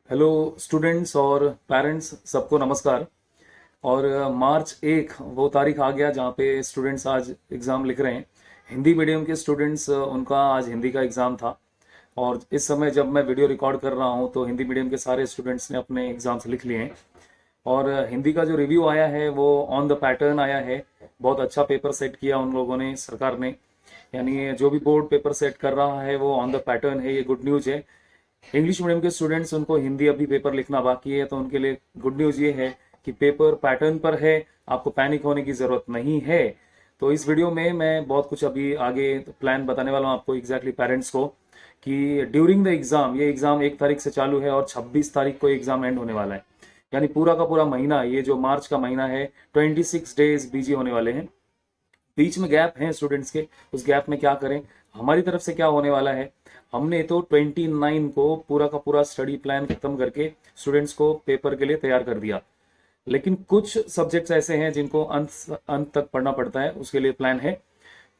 Hello students और parents, सबको नमस्कार। और मार्च 1 वो तारीख आ गया जहाँ पे स्टूडेंट्स आज एग्ज़ाम लिख रहे हैं। हिंदी मीडियम के स्टूडेंट्स, उनका आज हिंदी का एग्ज़ाम था। और इस समय जब मैं वीडियो रिकॉर्ड कर रहा हूँ तो हिंदी मीडियम के सारे स्टूडेंट्स ने अपने एग्ज़ाम्स लिख लिए हैं। और हिंदी का जो रिव्यू आया है वो ऑन द पैटर्न आया है। बहुत अच्छा पेपर सेट किया उन लोगों ने, सरकार ने। यानी जो भी बोर्ड पेपर सेट कर रहा है वो ऑन द पैटर्न है, ये गुड न्यूज़ है। इंग्लिश मीडियम के स्टूडेंट्स, उनको हिंदी अभी पेपर लिखना बाकी है, तो उनके लिए गुड न्यूज़ ये है कि पेपर पैटर्न पर है, आपको पैनिक होने की ज़रूरत नहीं है। तो इस वीडियो में मैं बहुत कुछ अभी आगे प्लान बताने वाला हूँ आपको, एग्जैक्टली पेरेंट्स को, कि ड्यूरिंग द एग्ज़ाम, ये एग्ज़ाम 1 तारीख से चालू है और 26 तारीख को एग्ज़ाम एंड होने वाला है। यानी पूरा का पूरा महीना, ये जो मार्च का महीना है, 26 डेज बिजी होने वाले हैं। बीच में गैप है स्टूडेंट्स के, उस गैप में क्या करें, हमारी तरफ से क्या होने वाला है। हमने तो 29 को पूरा का पूरा स्टडी प्लान खत्म करके स्टूडेंट्स को पेपर के लिए तैयार कर दिया। लेकिन कुछ सब्जेक्ट्स ऐसे हैं जिनको अंत अंत तक पढ़ना पड़ता है, उसके लिए प्लान है।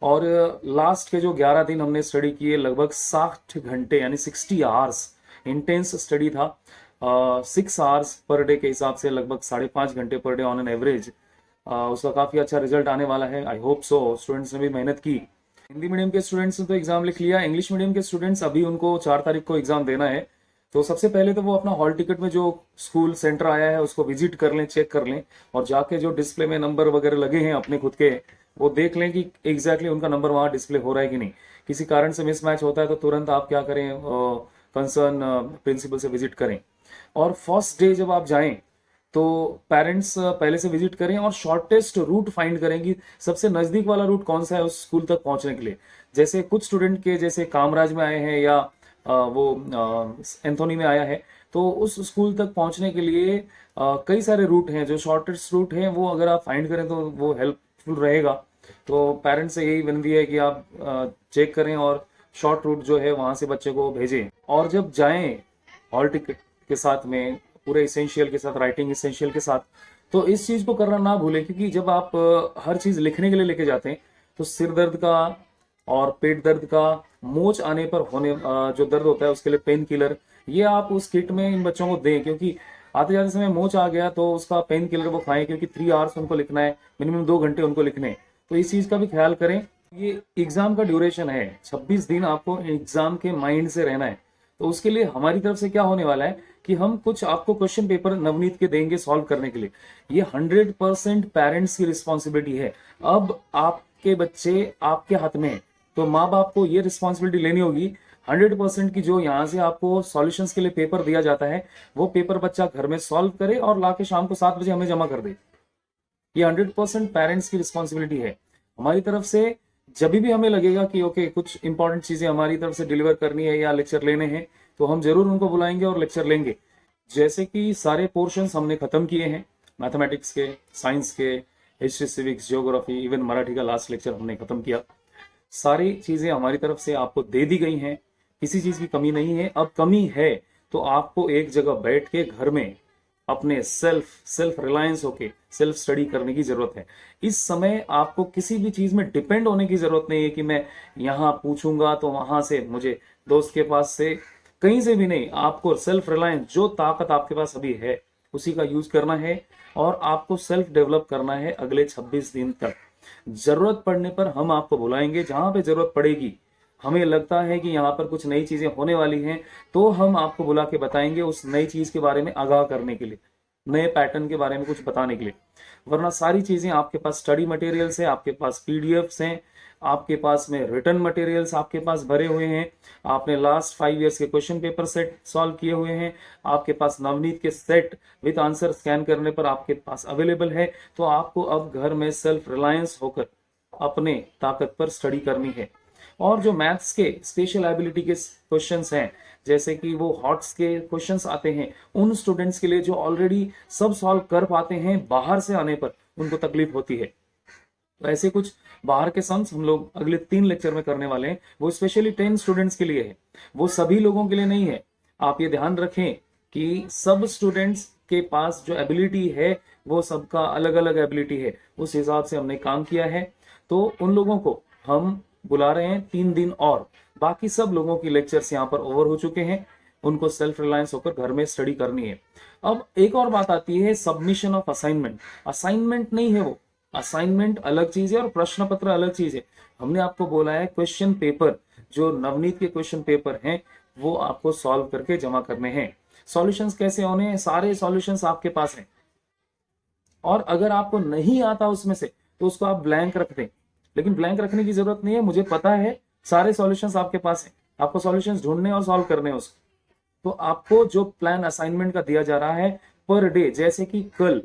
और लास्ट के जो 11 दिन हमने स्टडी किए, लगभग 60 घंटे यानी 60 आवर्स इंटेंस स्टडी था। 6 आवर्स पर डे के हिसाब से लगभग 5.5 घंटे per day on an average. उसका काफ़ी अच्छा रिजल्ट आने वाला है, आई होप सो। स्टूडेंट्स ने भी मेहनत की। हिंदी मीडियम के स्टूडेंट्स ने तो एग्जाम लिख लिया। इंग्लिश मीडियम के स्टूडेंट्स, अभी उनको 4 तारीख को एग्जाम देना है। तो सबसे पहले तो वो अपना हॉल टिकट में जो स्कूल सेंटर आया है उसको विजिट कर लें, चेक कर लें, और जाके जो डिस्प्ले में नंबर वगैरह लगे हैं अपने खुद के, वो देख लें कि एग्जैक्टली उनका नंबर वहाँ डिस्प्ले हो रहा है कि नहीं। किसी कारण से मिसमैच होता है तो तुरंत आप क्या करें, कंसर्न प्रिंसिपल से विजिट करें। और फर्स्ट डे जब आप जाएं तो पेरेंट्स पहले से विजिट करें और शॉर्टेस्ट रूट फाइंड करें कि सबसे नज़दीक वाला रूट कौन सा है उस स्कूल तक पहुंचने के लिए। जैसे कुछ स्टूडेंट के जैसे कामराज में आए हैं या वो एंथोनी में आया है, तो उस स्कूल तक पहुंचने के लिए कई सारे रूट हैं। जो शॉर्टेस्ट रूट हैं वो अगर आप फाइंड करें तो वो हेल्पफुल रहेगा। तो पेरेंट्स से यही विनती है कि आप चेक करें और शॉर्ट रूट जो है वहां से बच्चे को भेजें। और जब जाएं हॉल टिकट के साथ में, पूरे इसेंशियल के साथ, राइटिंग इसेंशियल के साथ, तो इस चीज को करना ना भूलें। क्योंकि जब आप हर चीज लिखने के लिए लेके जाते हैं तो सिर दर्द का और पेट दर्द का, मोच आने पर होने जो दर्द होता है उसके लिए पेन किलर, ये आप उस किट में इन बच्चों को दें। क्योंकि आते जाते समय मोच आ गया तो उसका पेन किलर वो खाएं, क्योंकि 3 आवर्स उनको लिखना है, मिनिमम 2 घंटे उनको लिखने हैं। तो इस चीज का भी ख्याल करें। ये एग्जाम का ड्यूरेशन है, 26 दिन आपको एग्जाम के माइंड से रहना है। तो उसके लिए हमारी तरफ से क्या होने वाला है कि हम कुछ आपको क्वेश्चन पेपर नवनीत के देंगे सॉल्व करने के लिए। ये 100% पेरेंट्स की रिस्पॉन्सिबिलिटी है। अब आपके बच्चे आपके हाथ में है, तो माँ बाप को ये रिस्पॉन्सिबिलिटी लेनी होगी 100% की। जो यहाँ से आपको सॉल्यूशंस के लिए पेपर दिया जाता है, वो पेपर बच्चा घर में सॉल्व करे और लाके शाम को 7 बजे हमें जमा कर दे। ये 100% पेरेंट्स की रिस्पॉन्सिबिलिटी है हमारी तरफ से। जब भी हमें लगेगा कि ओके कुछ इंपॉर्टेंट चीजें हमारी तरफ से डिलीवर करनी है या लेक्चर लेने हैं, तो हम जरूर उनको बुलाएंगे और लेक्चर लेंगे। जैसे कि सारे पोर्शंस हमने खत्म किए हैं, मैथमेटिक्स के, साइंस के, history, civics, geography, even Marathi का लास्ट लेक्चर हमने खत्म किया। सारी चीजें हमारी तरफ से आपको दे दी गई हैं, किसी चीज की कमी नहीं है। अब कमी है तो आपको एक जगह बैठ के घर में अपने सेल्फ रिलायंस होके सेल्फ स्टडी करने की जरूरत है। इस समय आपको किसी भी चीज में डिपेंड होने की जरूरत नहीं है कि मैं यहाँ पूछूंगा तो वहां से मुझे दोस्त के पास से, कहीं से भी नहीं। आपको सेल्फ रिलायंस, जो ताकत आपके पास अभी है उसी का यूज करना है और आपको सेल्फ डेवलप करना है अगले 26 दिन तक। जरूरत पड़ने पर हम आपको बुलाएंगे, जहां पे जरूरत पड़ेगी, हमें लगता है कि यहाँ पर कुछ नई चीजें होने वाली हैं, तो हम आपको बुला के बताएंगे उस नई चीज के बारे में आगाह करने के लिए, नए पैटर्न के बारे में कुछ बताने के लिए। वरना सारी चीजें आपके पास स्टडी मटेरियल्स है, आपके पास पीडीएफ्स हैं, आपके पास में रिटर्न मटेरियल्स आपके पास भरे हुए हैं, आपने लास्ट 5 ईयर्स के क्वेश्चन पेपर सेट सॉल्व किए हुए हैं, आपके पास नवनीत के सेट विद आंसर स्कैन करने पर आपके पास अवेलेबल है। तो आपको अब घर में सेल्फ रिलायंस होकर अपने ताकत पर स्टडी करनी है। और जो मैथ्स के स्पेशल एबिलिटी के क्वेश्चंस हैं, जैसे कि वो हॉट्स के क्वेश्चंस आते हैं, उन स्टूडेंट्स के लिए जो ऑलरेडी सब सॉल्व कर पाते हैं, बाहर से आने पर उनको तकलीफ होती है। तो ऐसे कुछ बाहर के सम्स हम लोग अगले 3 लेक्चर में करने वाले हैं। वो स्पेशली 10 स्टूडेंट्स के लिए है, वो सभी लोगों के लिए नहीं है। आप ये ध्यान रखें कि सब स्टूडेंट्स के पास जो एबिलिटी है वो सबका अलग अलग एबिलिटी है, उस हिसाब से हमने काम किया है। तो उन लोगों को हम बुला रहे हैं 3 दिन और। बाकी सब लोगों की लेक्चर्स यहाँ पर ओवर हो चुके हैं। उनको सेल्फ रिलायंस होकर घर में स्टडी करनी है। अब एक और बात आती है सबमिशन ऑफ असाइनमेंट। असाइनमेंट नहीं है वो, असाइनमेंट अलग चीज है और प्रश्न पत्र अलग चीज है। हमने आपको बोला है क्वेश्चन पेपर, जो नवनीत के क्वेश्चन पेपर हैं वो आपको सॉल्व करके जमा करने हैं। सॉल्यूशंस कैसे होने हैं, सारे सॉल्यूशंस आपके पास हैं, और अगर आपको नहीं आता उसमें से तो उसको आप ब्लैंक रख दें। लेकिन ब्लैंक रखने की जरूरत नहीं है, मुझे पता है सारे सॉल्यूशंस आपके पास हैं, आपको सॉल्यूशंस ढूंढने और सॉल्व करने हैं उसको। तो आपको जो प्लान असाइनमेंट का दिया जा रहा है पर डे, जैसे कि कल,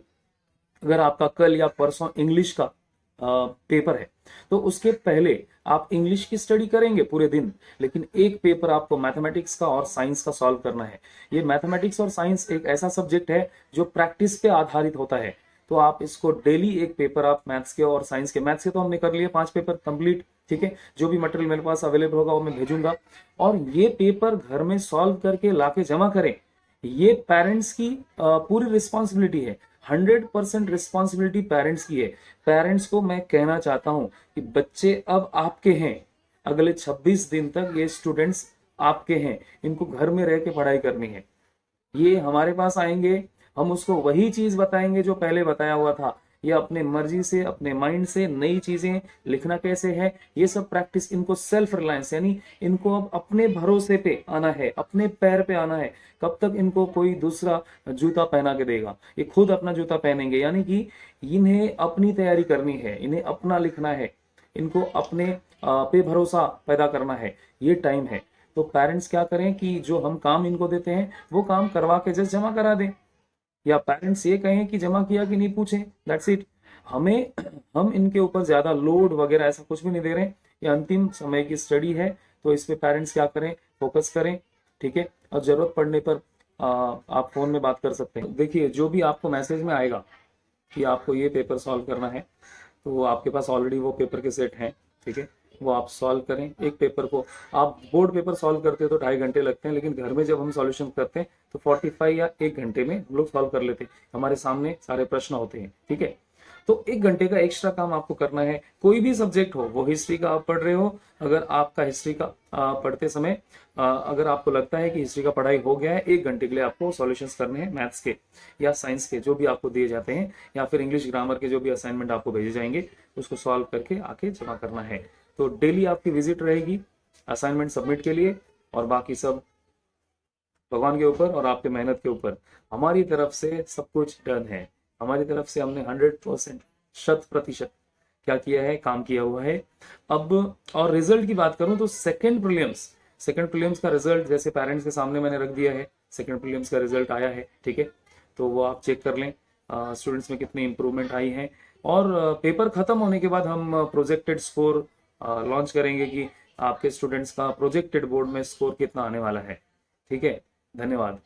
अगर आपका कल या परसों इंग्लिश का पेपर है तो उसके पहले आप इंग्लिश की स्टडी करेंगे पूरे दिन, लेकिन एक पेपर आपको मैथमेटिक्स का और साइंस का सॉल्व करना है। ये मैथमेटिक्स और साइंस एक ऐसा सब्जेक्ट है जो प्रैक्टिस पे आधारित होता है, तो आप इसको डेली एक पेपर आप मैथ्स के और साइंस के, मैथ्स के तो हमने कर लिए 5 पेपर कंप्लीट, ठीक है, जो भी मटेरियल मेरे पास अवेलेबल होगा वो मैं भेजूंगा, और ये पेपर घर में सॉल्व करके लाके जमा करें। ये पेरेंट्स की पूरी रिस्पॉन्सिबिलिटी है, 100% रिस्पॉन्सिबिलिटी पेरेंट्स की है। पेरेंट्स को मैं कहना चाहता हूं कि बच्चे अब आपके हैं, अगले 26 दिन तक ये स्टूडेंट्स आपके हैं, इनको घर में रह के पढ़ाई करनी है। ये हमारे पास आएंगे, हम उसको वही चीज बताएंगे जो पहले बताया हुआ था। ये अपने मर्जी से, अपने माइंड से नई चीजें लिखना कैसे है, ये सब प्रैक्टिस, इनको सेल्फ रिलायंस, यानी इनको अब अपने भरोसे पे आना है, अपने पैर पे आना है। कब तक इनको कोई दूसरा जूता पहना के देगा, ये खुद अपना जूता पहनेंगे, यानी कि इन्हें अपनी तैयारी करनी है, इन्हें अपना लिखना है, इनको अपने पे भरोसा पैदा करना है, ये टाइम है। तो पेरेंट्स क्या करें कि जो हम काम इनको देते हैं वो काम करवा के जस्ट जमा करा दें, या पेरेंट्स ये कहें कि जमा किया कि नहीं पूछें, दैट्स इट। हमें हम इनके ऊपर ज्यादा लोड वगैरह ऐसा कुछ भी नहीं दे रहे हैं, ये अंतिम समय की स्टडी है, तो इस पे पेरेंट्स क्या करें, फोकस करें, ठीक है। और जरूरत पड़ने पर आप फोन में बात कर सकते हैं। देखिए जो भी आपको मैसेज में आएगा कि आपको ये पेपर सॉल्व करना है, तो वो आपके पास ऑलरेडी वो पेपर के सेट हैं, ठीक है, वो आप सॉल्व करें। एक पेपर को आप बोर्ड पेपर सॉल्व करते हो तो 2.5 घंटे लगते हैं, लेकिन घर में जब हम सॉल्यूशन करते हैं तो 45 या 1 घंटे में हम लोग सॉल्व कर लेते हैं, हमारे सामने सारे प्रश्न होते हैं, ठीक है। तो 1 घंटे का एक्स्ट्रा काम आपको करना है, कोई भी सब्जेक्ट हो, वो हिस्ट्री का आप पढ़ रहे हो, अगर आपका हिस्ट्री का पढ़ते समय अगर आपको लगता है कि हिस्ट्री का पढ़ाई हो गया है, 1 घंटे के लिए आपको सॉल्यूशंस करने हैं मैथ्स के या साइंस के जो भी आपको दिए जाते हैं, या फिर इंग्लिश ग्रामर के जो भी असाइनमेंट आपको भेजे जाएंगे, उसको सॉल्व करके आके जमा करना है। तो डेली आपकी विजिट रहेगी असाइनमेंट सबमिट के लिए, और बाकी सब भगवान के ऊपर और आपके मेहनत के ऊपर। हमारी तरफ से सब कुछ डन है, हमारी तरफ से हमने 100%, 100% क्या किया है, काम किया हुआ है। अब और रिजल्ट की बात करूं तो सेकंड प्रीलिम्स का रिजल्ट जैसे पेरेंट्स के सामने मैंने रख दिया है, सेकंड प्रीलिम्स का रिजल्ट आया है, ठीक है, तो वो आप चेक कर लें स्टूडेंट्स में कितनी इंप्रूवमेंट आई है। और पेपर खत्म होने के बाद हम प्रोजेक्टेड स्कोर लॉन्च करेंगे कि आपके स्टूडेंट्स का प्रोजेक्टेड बोर्ड में स्कोर कितना आने वाला है, ठीक है। धन्यवाद।